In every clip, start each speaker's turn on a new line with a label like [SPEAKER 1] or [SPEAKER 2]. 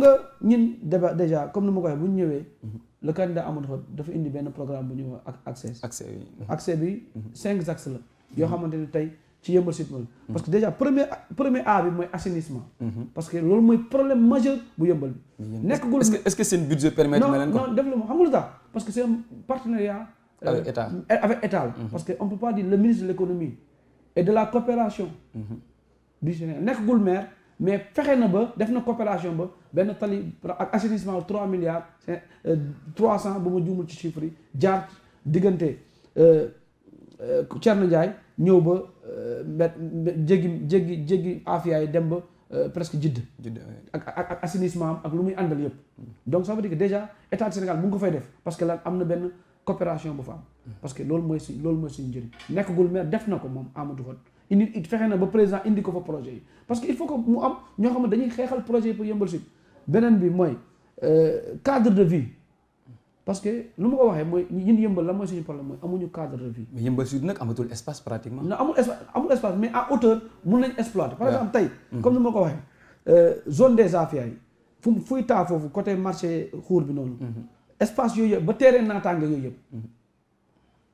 [SPEAKER 1] nga ñun débat déjà comme ni ma ko waxee bu ñu ñëwee le candidat Amadou Hott dafa indi benn programme bu ñuy wax accès bi 5 axes la yoo xamante ne tey ci Yeumbeul Sud moom parce que déjà premier A bi mooy assainissement parce que loolu mooy problème majeur bu Yeumbeul bi nekkagul
[SPEAKER 2] est-ce que seen budget permettre na leen ko
[SPEAKER 1] non def la moo xam nga lu tax parce que c'est un partenariat avec état la parce que on peut pas dire le ministre de l'économie et de la coopération du Sénégal nekkagul maire mais fexe na ba def na coopération ba benn tali ak assainissement 3 milliards 300 ba ma juumul ci chiffres yi jaar diggante Thierno Ndiaye ñëw ba jéggi Afia yi dem ba presque Jidda ak assainissement ak lu muy àndal yëpp donc ça veut dire que déjà état du Sénégal mu ngi ko fay def parce que lan am na benn coopération bu fa am parce que loolu mooy suñu njëriñ nekkagul maire def na ko moom Amadou Hott indi fexe na ba président indi ko fa projet yi parce que il faut que mu am ñoo xam ne dañuy xeexal projet yi pour Yeumbeul Sud beneen bi mooy cadre de vie parce que lu ma ko waxee mooy ñun Yeumbeul la mooy suñu problème mooy amuñu cadre de vie.
[SPEAKER 2] mais Yeumbeul Sud nag amatul espace pratiquement.
[SPEAKER 1] non amul espace mais à hauteur mun nañ exploiter. par exemple tey. comme ni ma ko waxee zone des Afia yi fuy taa foofu côté marché xuur bi noonu. espace yooyu yëpp ba terrain naataange yooyu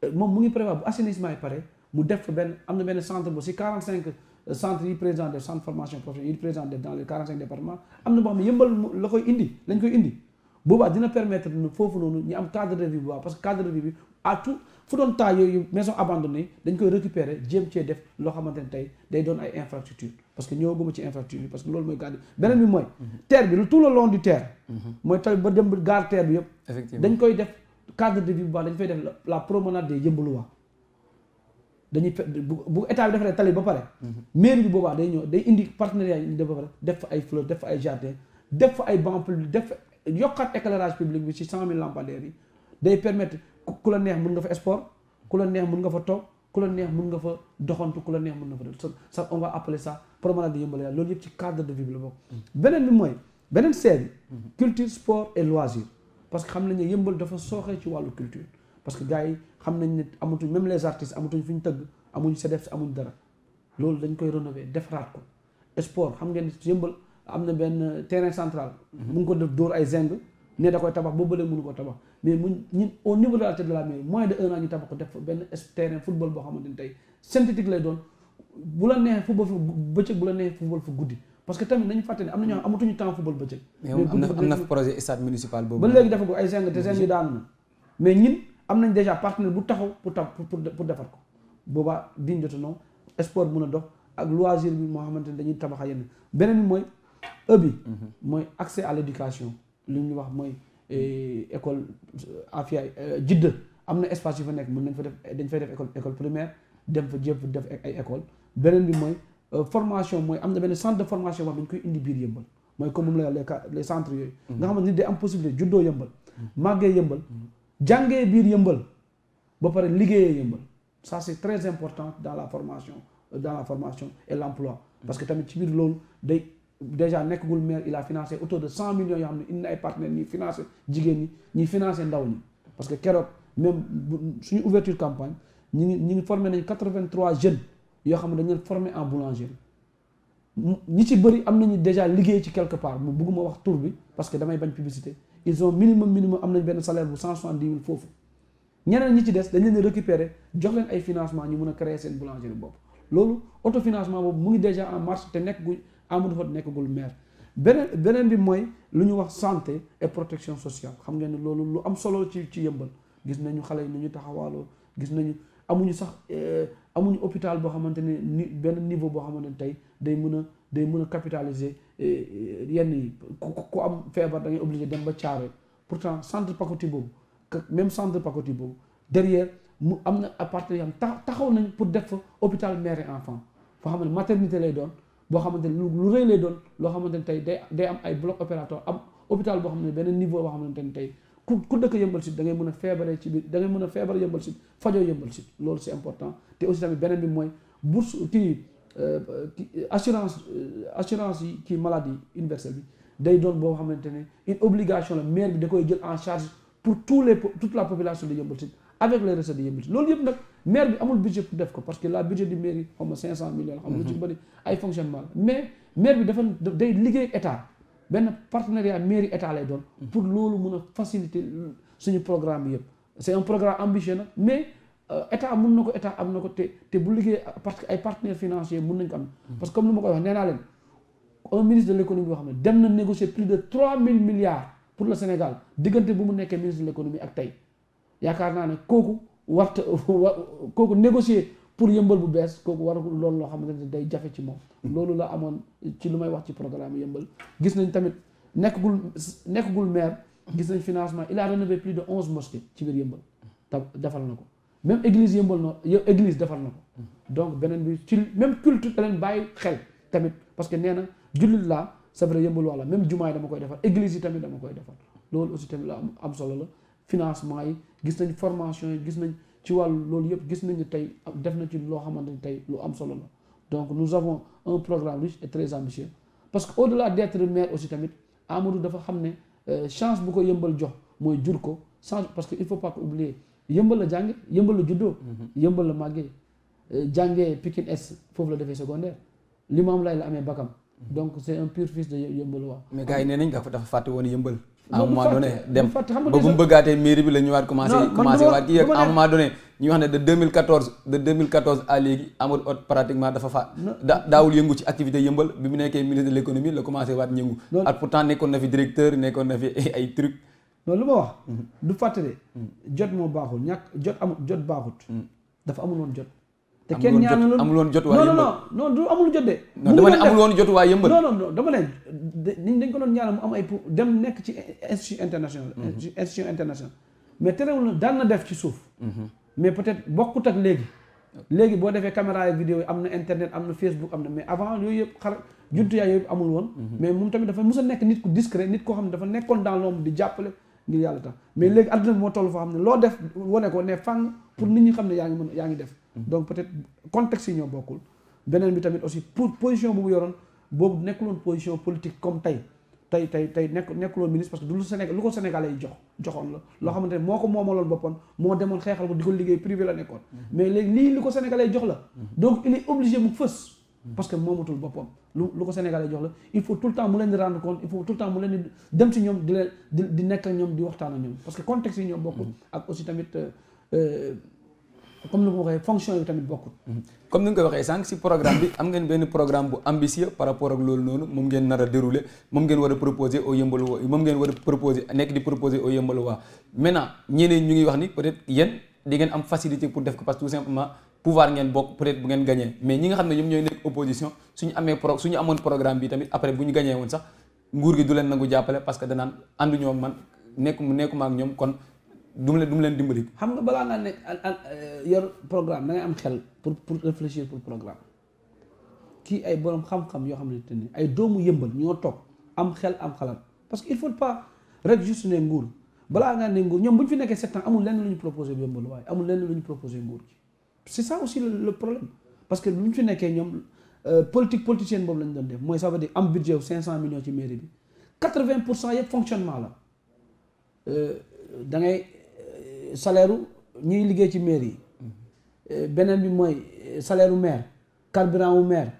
[SPEAKER 1] yëpp moom mu ngi prévoir bu assainissement yi pare. mu def am na benn centre bu si 45 centres yi président de centre formation professionnelle yi président dans les 45 départements am na boo xam ne Yeumbeul la koy indi lañ koy indi boobaa dina permettre foofu noonu ñu am cadre de vie bu baax parce que cadre de vie bi à tout fu doon taa yooyu maison abandonnée dañ koy récupérer jéem cee def loo xamante ne tey day doon ay infrastructure parce que ñëwaguma ci infrastructure parce que loolu mooy cadre beneen bi mooy terre bi tout le long du terre mooy tamit ba dem gare terre bi yëpp dañ koy def cadre de vie bu baax dañ fay def la promenade des Yeumbeuluwa dañuy bu état bi defaree tali ba pare mairie bi boobaa day ñëw day indi partenariat yi def ba pare def fa ay fleurs def fa ay jardin def fa ay bancs publics def yokkaat éclairage public bi ci 100 000 lampadaires yi day permettre ku la neex mun nga fa sport ku la neex mun nga fa toog ku la neex mun nga fa doxantu ku la neex mun nga fa def ça on va appeler ça promenade de Yeumbeul loolu yëpp ci cadre de vie bi la bokk beneen bi mooy beneen seet bi culture sport et loisir parce que xam nañ ne Yeumbeul dafa sooxee ci wàllu culture parce que gars yi xam nañ ne amatuñ même les artistes amatuñ fi ñu tëgg amuñ CDF amuñ dara loolu dañ koy rénover defaraat ko sport xam ngeen Yeumbeul am na benn terrain central mu ngi ko def dóor ay zinc ne da koy tabax boobu ba léegi mënu ko tabax mais ñun au niveau de la tête de la mairie moins de 1 an ñu tabax ko def benn terrain football boo xamante ni tey synthétique lay doon bu la neexee football fa bëccëg bu la neexee football fa guddi parce que tamit nañu fàtte ne am na ñoo xam amatuñu temps football bëccëg
[SPEAKER 2] am na projet stade municipal boobu
[SPEAKER 1] ba léegi dafa ko ay zinc te zinc yi daanu na mais ñun am nañ déjà partenaire bu taxaw pour defar ko boobaa diñ jota non sport mën a dox ak loisir bi moo xamante ne dañuy tabaxa yenn beneen bi mooy bi mooy accès à l'éducation li ñu wax mooy école Afia Jidda am na espace yu fa nekk mën nañ fa def dañ fay def école primaire dem fa jéem def ay école beneen bi mooy formation mooy am na benn centre de formation boo xam dañ koy indi biir Yeumbeul mooy comme moom la les centres yooyu nga xamante ni day am possibilité juddoo Yeumbeul màggee Yeumbeul jàngee biir Yeumbeul ba pare liggéeyee Yeumbeul ça c'est très important dans la formation et l'emploi parce que tamit ci biir loolu day déjà nekkagul maire il a financé autour de 100 millions yoo xam ne indi na ay partenaires ñi financé jigéen ñi ñi financé ndaw ñi parce que keroog même suñu ouverture campagne ñi ngi formé nañ 83 jeunes yoo xam ne dañ leen formé en boulangerie ñi ci bëri am nañu déjà liggéey ci quelque part mu bëgguma wax tur bi parce que damay bañ publicité ils ont minimum am nañ benn salaire bu 170 000 foofu ñeneen ñi ci des dañ leen récupérer jox leen ay financement ñu mën a créer seen boulangerie bopp loolu autofinancement boobu mu ngi déjà en marche te nekkagul Amadou Hott nekkagul maire beneen bi mooy lu ñu wax santé et protection sociale xam ngeen ne loolu lu am solo ci Yeumbeul gis nañu xale yi nu ñu taxawaaloo gis nañu amuñu sax amuñu hôpital boo xamante ne ni benn niveau boo xamante ne tey day mën a capitaliser yenn yi ku am feebar da ngay obligé dem ba Thiaroye pourtant centre Pacoti boobu même centre Pacoti boobu derrière mu am na appartement yam taxaw nañ pour def fa hôpital mère et enfant foo xam ne maternité lay doon boo xamante ne lu rëy lay doon loo xamante ne tey day am ay bloc opératoire am hôpital boo xam ne benn niveau boo xamante ne tey ku dëkk Yeumbeul Sud da ngay mën a feebaree ci biir da ngay mën a feebar Yeumbeul Sud fajoo Yeumbeul Sud loolu c'est important te aussi tamit beneen bi mooy bourse assurance yi kii maladie universelle bi day doon boo xamante ne une obligation la maire bi da koy jël en charge pour toute la population de Yeumbeul Sud avec les recettes de Yeumbeul Sud loolu yëpp nag maire bi amul budget pour def ko parce que la budget du mairie xam nga 500 millions xam nga lu ci bëri ay fonctionnement la mais maire bi day liggéey état benn partenariat mairie état lay doon pour loolu mun a faciliter suñu programme bi yëpp c'est un programme ambitieux nag mais état mun na ko état am na ko te bu liggéey parce que ay partenaires financiers mun nañ ko am parce que comme lu ma koy wax nee naa leen un ministre de l'économie boo xam ne dem na négocier plus de 3000 milliards pour le Sénégal diggante bu mu nekkee ministre de l'économie ak tey yaakaar naa ne kooku warta kooku négocier pour yëmbal bu bees kooku war loolu loo xamante ne day jafe ci moom loolu la amoon ci lu may wax ci programme yëmbal gis nañ tamit nekkagul maire gis nañ financement il a rénové plus de 11 mosquées ci biir yëmbal te defal na ko même église yëmbal no église defal na ko donc beneen bi ci même culte da leen bàyyi xel tamit parce que nee na jullit laa c'est vrai yëmbal wala même jumaa yi dama koy defal église yi tamit dama koy defal loolu aussi tamit la am solo la financement yi gis nañ formation yi gis nañ ci wàllu loolu yëpp gis nañu tey def na ci loo xamante ni tey lu am solo la donc nous avons un programme riche et très ambitieux parce que au-delà d'être maire aussi tamit Amadou dafa xam ne chance bu ko yëmbal jox mooy jur ko chance parce que il faut pas oublier yëmbal la jànge yëmbal la juddoo yëmbal la màggee jàngee Pikine Est foofu la defee secondaire Limamoulaye la amee bakam donc c'est un pur fils de yëmbal waa
[SPEAKER 2] mais gars yi nee nañ dafa fàtte woon yëmbal à un moment donné dem ba bu mu bëggaatee mairie bi la ñëwaat commencé waat kii ak à un moment donné ñu wax ne de 2014 à léegi Amadou Hott pratiquement dafa daawul yëngu ci activité yëmbal bi mu nekkee ministre de l'économie la commencé waat yëngu ak pourtant nekkoon na fi directeur nekkoon na fi ay trucs
[SPEAKER 1] non lu ma wax du fàtte de jot moo baaxul jot baaxut dafa amul woon jot te kenn ñaanaloon
[SPEAKER 2] amul woon jot waa yëmbal
[SPEAKER 1] non du amul jot de
[SPEAKER 2] dama ne amul woon jot waa yëmbal
[SPEAKER 1] non dama ne dañ ko doon ñaanal mu am ay pour dem nekk ci institution internationale mais terewul na daan na def ci suuf mais peut-être bokkut ak léegi boo defee caméra yi vidéo yi am na internet am na Facebook am na mais avant yooyu yëpp jumtuwaay yooyu yëpp amul woon mais moom tamit dafa mës a nekk nit ku discret nit koo xam ne dafa nekkoon dans l'ombre di jàppale ngir yàlla tax mais léegi adduna bi moo toll foo xam ne loo def wane ko ne fang pour nit ñi xam ne yaa ngi def donc peut-être contexte yi ñoo bokkul beneen bi tamit aussi pour position bu mu yoroon boobu nekkuloon position politique comme tey nekkuloon ministre parce que lu ko Sénégalais yi joxoon la loo xamante ne moo ko moomaloon boppam moo demoon xeexal ko di ko liggéey privé la nekkoon mais léegi lii li ko Sénégalais yi jox la donc il est obligé mu fës parce que moomatul boppam lu ko Sénégalais yi jox la il faut tout le temps mu leen di rendre compte il faut tout le temps mu leen di dem ci ñoom di nekk ak ñoom di waxtaan ak ñoom parce que contexte yi ñoo bokkul ak aussi tamit comme ni ko waxee fonction yi tamit bokkul
[SPEAKER 2] comme ni nga ko waxee sànq si programme bi am ngeen benn programme bu ambitieux par rapport ak loolu noonu moom ngeen nar a dérouler moom ngeen war a proposer au Yeumbeul waa moom ngeen war a proposer nekk di proposer au Yeumbeul waa maintenant ñeneen ñu ngi wax ni peut-être yéen di ngeen am facilité pour def ko parce que tout simplement pouvoir ngeen bokk peut-être bu ngeen gagné mais ñi nga xam ne ñoom ñooy nekk opposition suñu amoon programme bi tamit après bu ñu gagné woon sax nguur gi du leen nangu jàppale parce que danaan ànduñoo man nekkuma ak ñoom kon du mu leen dimbali.
[SPEAKER 1] xam nga balaa nga ne yor programme da ngay am xel pour réfléchir pour programme kii ay borom xam-xam yoo xamante ni ay doomu yëmbal ñoo toog am xel am xalaat parce que il faut pas rek juste ne nguur balaa ngaa ne nguur ñoom bu ñu fi nekkee 7 ans amul lenn lu ñu proposé yëmbal waaye amul lenn lu ñu proposé nguur gi c'est ça aussi le problème parce que bu ñu fi nekkee ñoom politicienne boobu lañ doon def mooy ça veut dire am budget wu 500 millions ci mairie bi 80% yëpp fonctionnement la da ngay salaire ñuy liggéey ci maire yi beneen bi mooy salaire u maire carburant wu maire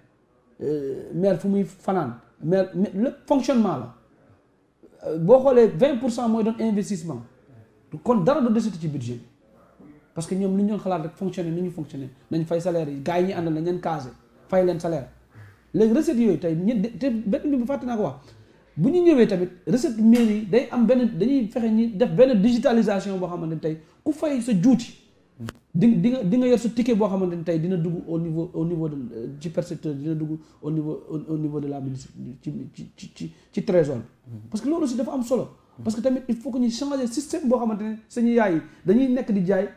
[SPEAKER 1] fu muy fanaan maire lépp fonctionnement la boo xoolee 20% mooy doon investissement kon dara du desati ci budget bi parce que ñoom li ñu doon xalaat rek fonctionner ni ñu fonctionner nañ fay salaire yi gars yi ñuy àndal nañ leen casé fay leen salaire léegi recettes yooyu tey te benn bi bu fàtte naa ko wax bu ñu ñëwee tamit recette mairie yi day am dañuy fexe ñi def benn digitalisation boo xamante ni tey ku fay sa juuti di nga yor sa ticket boo xamante ni tey dina dugg au niveau de ci percepteur dina dugg au niveau de la ministre ci trésor bi parce que loolu aussi dafa am solo parce que tamit il faut que ñu changer système boo xamante ne sañu yaay yi dañuy nekk di jaay